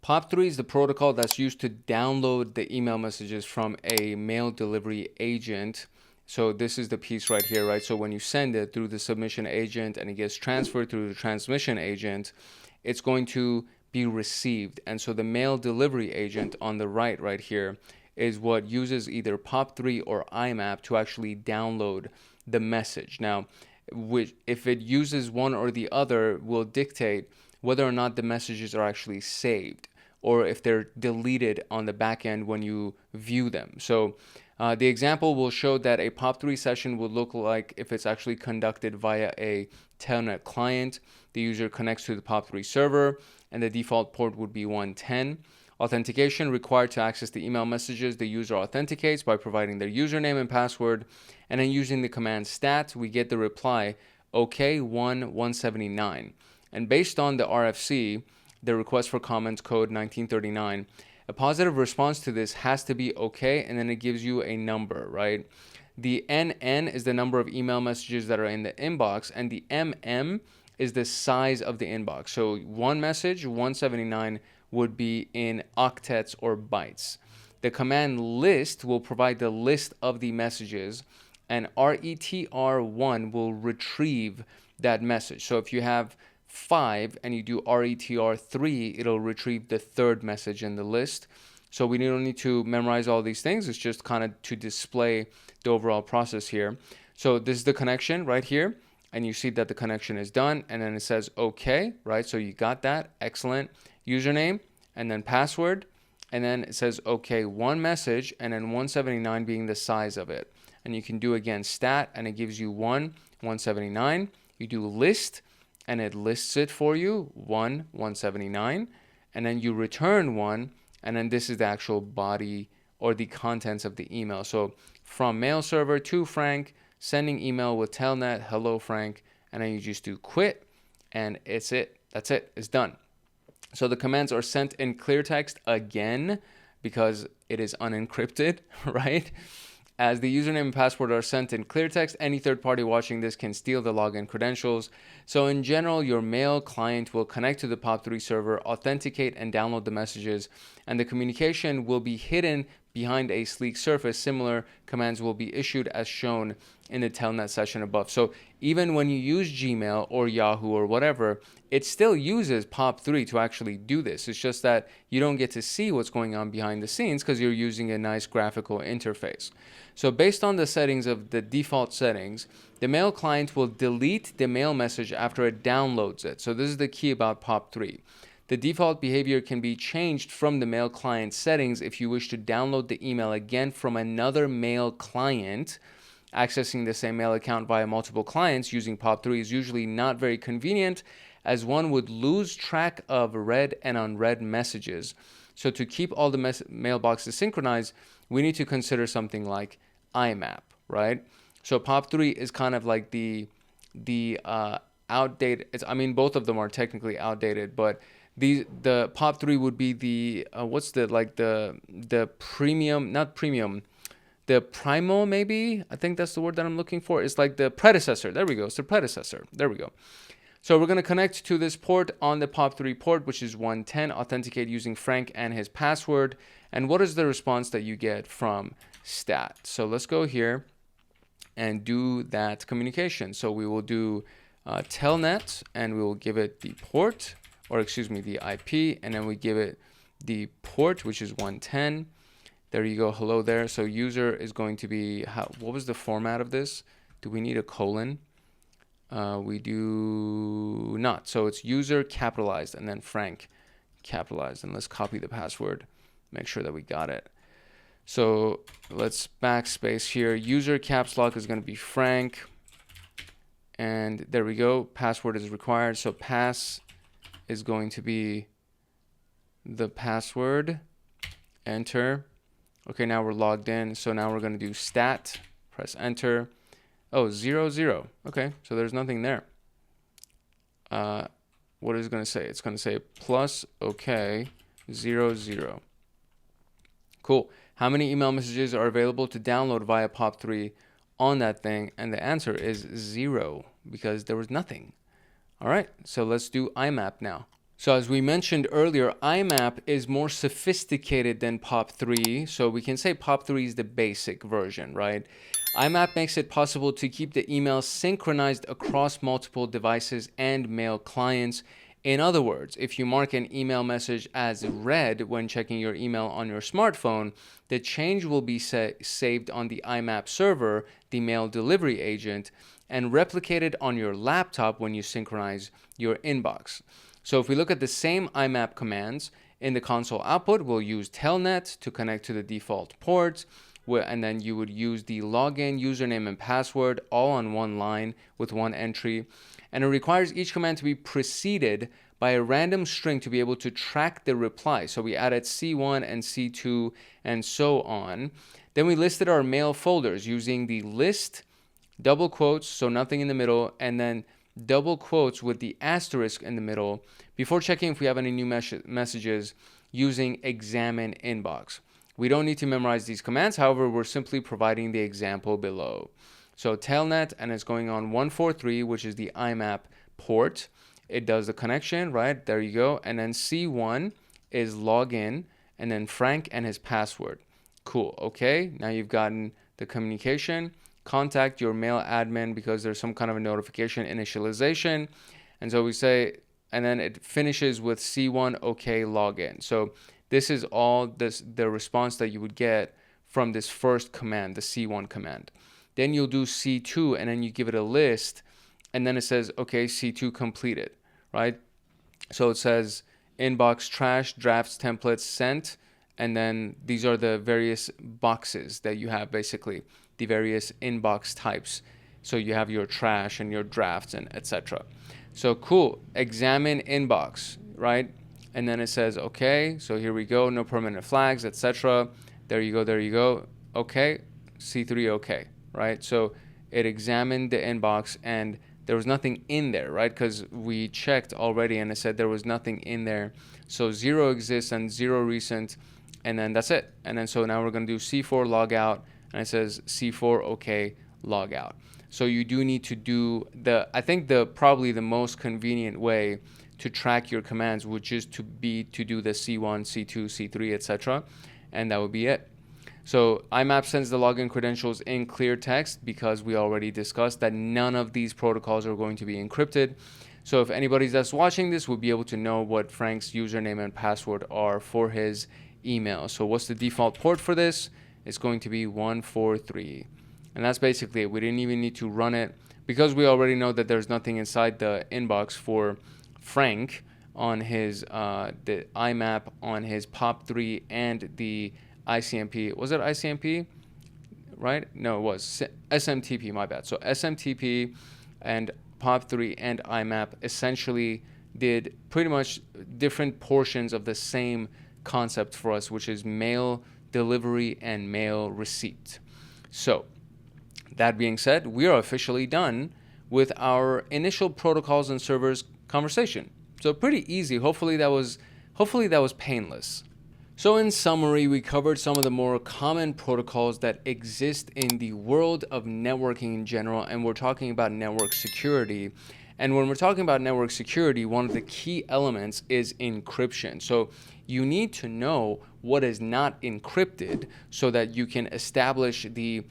POP3 is the protocol that's used to download the email messages from a mail delivery agent. So this is the piece right here, right? So when you send it through the submission agent and it gets transferred through the transmission agent, it's going to be received. And so the mail delivery agent on the right here is what uses either POP3 or IMAP to actually download the message. Now, if it uses one or the other will dictate whether or not the messages are actually saved or if they're deleted on the back end when you view them. So the example will show that a POP3 session would look like if it's actually conducted via a Telnet client. The user connects to the POP3 server and the default port would be 110. Authentication required to access the email messages. The user authenticates by providing their username and password, and then using the command stat, we get the reply OK179. And based on the RFC, the request for comments code 1939, a positive response to this has to be okay, and then it gives you a number, right? The NN is the number of email messages that are in the inbox, and the MM is the size of the inbox. So one message, 179, would be in octets or bytes. The command list will provide the list of the messages, and RETR1 will retrieve that message. So if you have 5 and you do RETR3, it'll retrieve the third message in the list. So we don't need to memorize all these things. It's just kind of to display the overall process here. So this is the connection right here, and you see that the connection is done, and then it says okay, right? So you got that, excellent. Username and then password, and then it says okay, one message, and then 179 being the size of it. And you can do again stat, and it gives you 179. You do list, and it lists it for you, 179, and then you return 1, and then this is the actual body or the contents of the email. So from mail server to Frank, sending email with Telnet, hello Frank, and then you just do quit, and it's it. That's it. It's done. So the commands are sent in clear text again because it is unencrypted, right? As the username and password are sent in clear text, any third party watching this can steal the login credentials. So in general, your mail client will connect to the POP3 server, authenticate and download the messages, and the communication will be hidden behind a sleek surface. Similar commands will be issued as shown in the Telnet session above. So even when you use Gmail or Yahoo or whatever, it still uses POP3 to actually do this. It's just that you don't get to see what's going on behind the scenes because you're using a nice graphical interface. So based on the settings of the default settings, the mail client will delete the mail message after it downloads it. So this is the key about POP3. The default behavior can be changed from the mail client settings if you wish to download the email again from another mail client. Accessing the same mail account via multiple clients using POP3 is usually not very convenient, as one would lose track of read and unread messages. So to keep all the mailboxes synchronized, we need to consider something like IMAP, right? So POP3 is kind of like the outdated. Both of them are technically outdated, but the POP3 would be the the premium, not premium. The Primo, maybe? I think that's the word that I'm looking for. It's like the predecessor. There we go. It's the predecessor. There we go. So we're going to connect to this port on the POP3 port, which is 110, authenticate using Frank and his password. And what is the response that you get from stat? So let's go here and do that communication. So we will do telnet, and we will give it the port, or excuse me, the IP, and then we give it the port, which is 110. There you go. Hello there. So user is going to be, what was the format of this? Do we need a colon? We do not. So it's user capitalized and then Frank capitalized. And let's copy the password. Make sure that we got it. So let's backspace here. User caps lock is going to be Frank. And there we go. Password is required. So pass is going to be the password. Enter. Okay, now we're logged in. So now we're going to do stat. Press enter. Oh, 0, 0. Okay, so there's nothing there. What is it going to say? It's going to say plus, okay, 0, 0. Cool. How many email messages are available to download via POP3 on that thing? And the answer is 0 because there was nothing. All right, so let's do IMAP now. So as we mentioned earlier, IMAP is more sophisticated than POP3. So we can say POP3 is the basic version, right? IMAP makes it possible to keep the email synchronized across multiple devices and mail clients. In other words, if you mark an email message as read when checking your email on your smartphone, the change will be saved on the IMAP server, the mail delivery agent, and replicated on your laptop when you synchronize your inbox. So if we look at the same IMAP commands in the console output, we'll use telnet to connect to the default port, and then you would use the login, username, and password all on one line with one entry. And it requires each command to be preceded by a random string to be able to track the reply. So we added C1 and C2 and so on. Then we listed our mail folders using the list, double quotes, so nothing in the middle, and then double quotes with the asterisk in the middle before checking if we have any new messages using examine inbox. We don't need to memorize these commands. However, we're simply providing the example below. So telnet, and it's going on 143, which is the IMAP port. It does the connection, right? There you go. And then C1 is login, and then Frank and his password. Cool. Okay. Now you've gotten the communication. Contact your mail admin because there's some kind of a notification initialization. And so we say, and then it finishes with C1, okay, login. So this is all the response that you would get from this first command, the C1 command. Then you'll do C2 and then you give it a list and then it says, okay, C2 completed, right? So it says inbox, trash, drafts, templates, sent. And then these are the various boxes that you have, basically the various inbox types. So you have your trash and your drafts and etc. So cool, examine inbox, right? And then it says, okay, so here we go, no permanent flags, etc. There you go, there you go. Okay, C3, okay, right? So it examined the inbox and there was nothing in there, right? Because we checked already and it said there was nothing in there. So 0 exists and 0 recent, and then that's it. And then so now we're going to do C4 logout, and it says C4 OK logout. So you do need to do I think probably the most convenient way to track your commands would just to do the C1, C2, C3, etc. And that would be it. So IMAP sends the login credentials in clear text because we already discussed that none of these protocols are going to be encrypted. So if anybody that's watching this will be able to know what Frank's username and password are for his email. So what's the default port for this? It's going to be 143. And that's basically it. We didn't even need to run it because we already know that there's nothing inside the inbox for Frank on his the IMAP on his POP3 and the ICMP. Was it ICMP? Right? No, it was SMTP, my bad. So SMTP and POP3 and IMAP essentially did pretty much different portions of the same concept for us, which is mail delivery and mail receipt. So that being said, we are officially done with our initial protocols and servers conversation. So pretty easy. Hopefully that was painless. So in summary, we covered some of the more common protocols that exist in the world of networking in general, and we're talking about network security. And when we're talking about network security, one of the key elements is encryption. So you need to know what is not encrypted so that you can establish the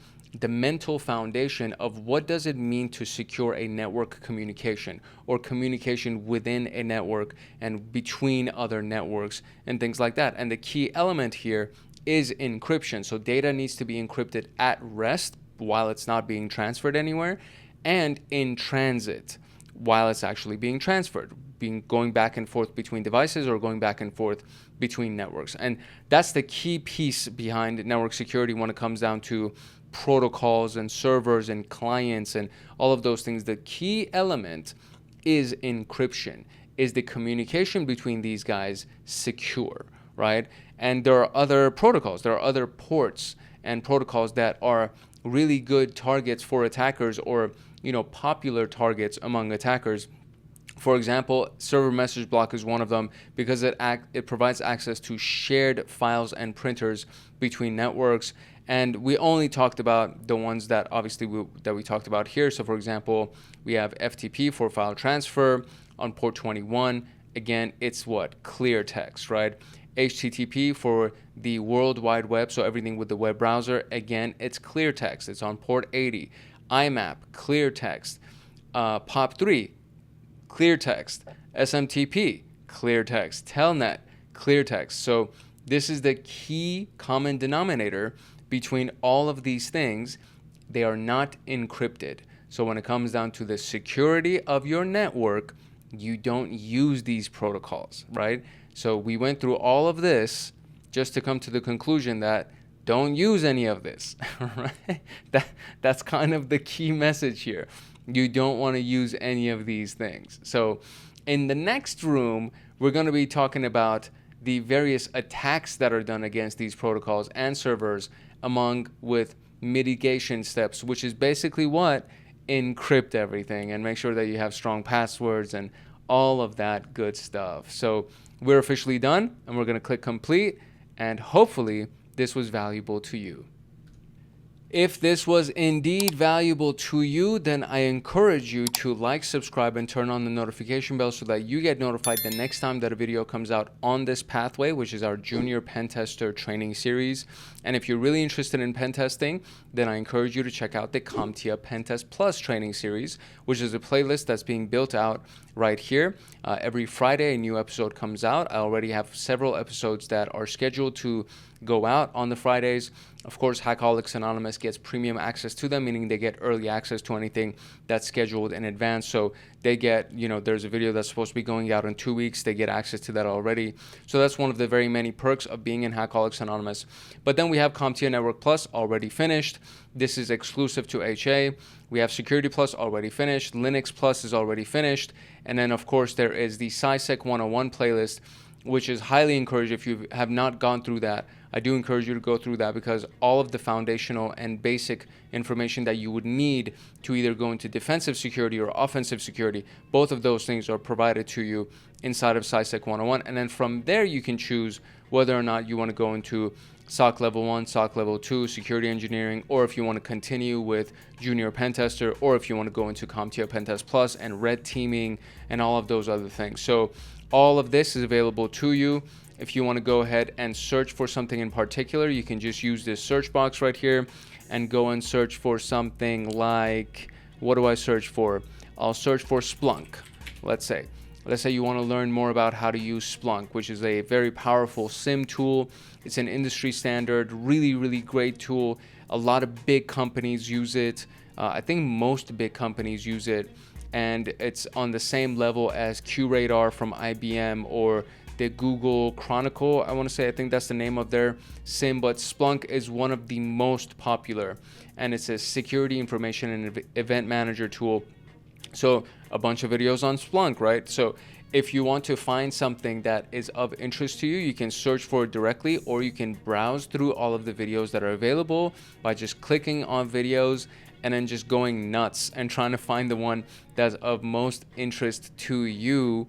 mental foundation of what does it mean to secure a network communication or communication within a network and between other networks and things like that. And the key element here is encryption. So data needs to be encrypted at rest while it's not being transferred anywhere, and in transit while it's actually being transferred, going back and forth between devices or going back and forth between networks. And that's the key piece behind network security when it comes down to protocols and servers and clients and all of those things. The key element is encryption. Is the communication between these guys secure, right? And there are other protocols, there are other ports and protocols that are really good targets for attackers, or popular targets among attackers. For example, server message block is one of them because it provides access to shared files and printers between networks. And we only talked about the ones that obviously we talked about here. So for example, we have FTP for file transfer on port 21. Again, it's what? Clear text, right? HTTP for the World Wide Web, so everything with the web browser. Again, it's clear text. It's on port 80. IMAP, clear text. POP3, clear text. SMTP, clear text. Telnet, clear text. So this is the key common denominator between all of these things. They are not encrypted. So when it comes down to the security of your network, you don't use these protocols, right? So we went through all of this just to come to the conclusion that don't use any of this, right? That's kind of the key message here. You don't want to use any of these things. So in the next room, we're going to be talking about the various attacks that are done against these protocols and servers with mitigation steps, which is basically what? Encrypt everything and make sure that you have strong passwords and all of that good stuff. So we're officially done, and we're going to click complete, and hopefully this was valuable to you. If this was indeed valuable to you, then I encourage you to like, subscribe, and turn on the notification bell so that you get notified the next time that a video comes out on this pathway, which is our Junior PenTester training series. And if you're really interested in pen testing, then I encourage you to check out the CompTIA Pentest Plus training series, which is a playlist that's being built out right here. Every Friday, a new episode comes out. I already have several episodes that are scheduled to go out on the Fridays. Of course, Hackaholics Anonymous gets premium access to them, meaning they get early access to anything that's scheduled in advance. So they get, there's a video that's supposed to be going out in 2 weeks. They get access to that already. So that's one of the very many perks of being in Hackaholics Anonymous. But then we have CompTIA Network Plus already finished. This is exclusive to HA. We have Security Plus already finished. Linux Plus is already finished. And then, of course, there is the CySec 101 playlist, which is highly encouraged. If you have not gone through that, I do encourage you to go through that, because all of the foundational and basic information that you would need to either go into defensive security or offensive security, both of those things are provided to you inside of CySec 101. And then from there, you can choose whether or not you want to go into SOC level 1, SOC level 2, security engineering, or if you want to continue with junior PenTester, or if you want to go into CompTIA Pentest Plus and red teaming and all of those other things. So all of this is available to you. If you want to go ahead and search for something in particular, you can just use this search box right here and go and search for something like, what do I search for? I'll search for Splunk, let's say. Let's say you want to learn more about how to use Splunk, which is a very powerful SIM tool. It's an industry standard, really, really great tool. A lot of big companies use it. I think most big companies use it, and it's on the same level as QRadar from IBM or the Google Chronicle, I want to say. I think that's the name of their SIM, but Splunk is one of the most popular, and it's a security information and event manager tool. So a bunch of videos on Splunk, right? So if you want to find something that is of interest to you, you can search for it directly, or you can browse through all of the videos that are available by just clicking on videos and then just going nuts and trying to find the one that's of most interest to you.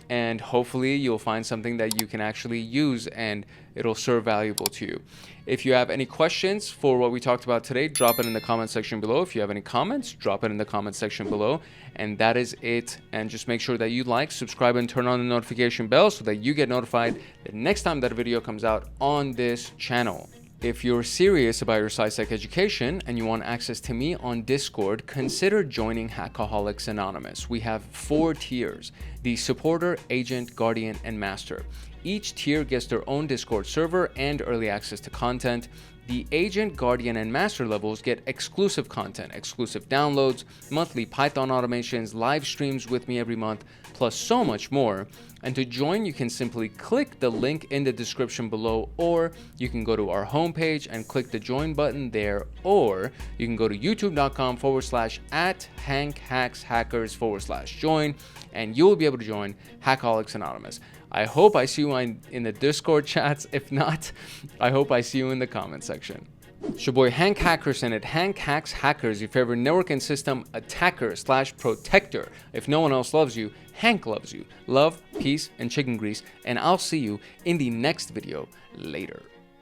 And hopefully you'll find something that you can actually use and it'll serve valuable to you. If you have any questions for what we talked about today, drop it in the comment section below. If you have any comments, drop it in the comment section below. And that is it. And just make sure that you like, subscribe, and turn on the notification bell so that you get notified the next time that a video comes out on this channel. If you're serious about your SysAdmin education and you want access to me on Discord, consider joining Hackaholics Anonymous. We have 4 tiers: the supporter, agent, guardian, and master. Each tier gets their own Discord server and early access to content. The agent, guardian, and master levels get exclusive content, exclusive downloads, monthly Python automations, live streams with me every month, plus so much more. And to join, you can simply click the link in the description below, or you can go to our homepage and click the join button there, or you can go to youtube.com/@HankHacksHackers/join, and you will be able to join Hackaholics Anonymous. I hope I see you in the Discord chats. If not, I hope I see you in the comment section. It's your boy Hank Hackerson at Hank Hacks Hackers, your favorite network and system attacker/protector. If no one else loves you, Hank loves you. Love, peace, and chicken grease, and I'll see you in the next video later.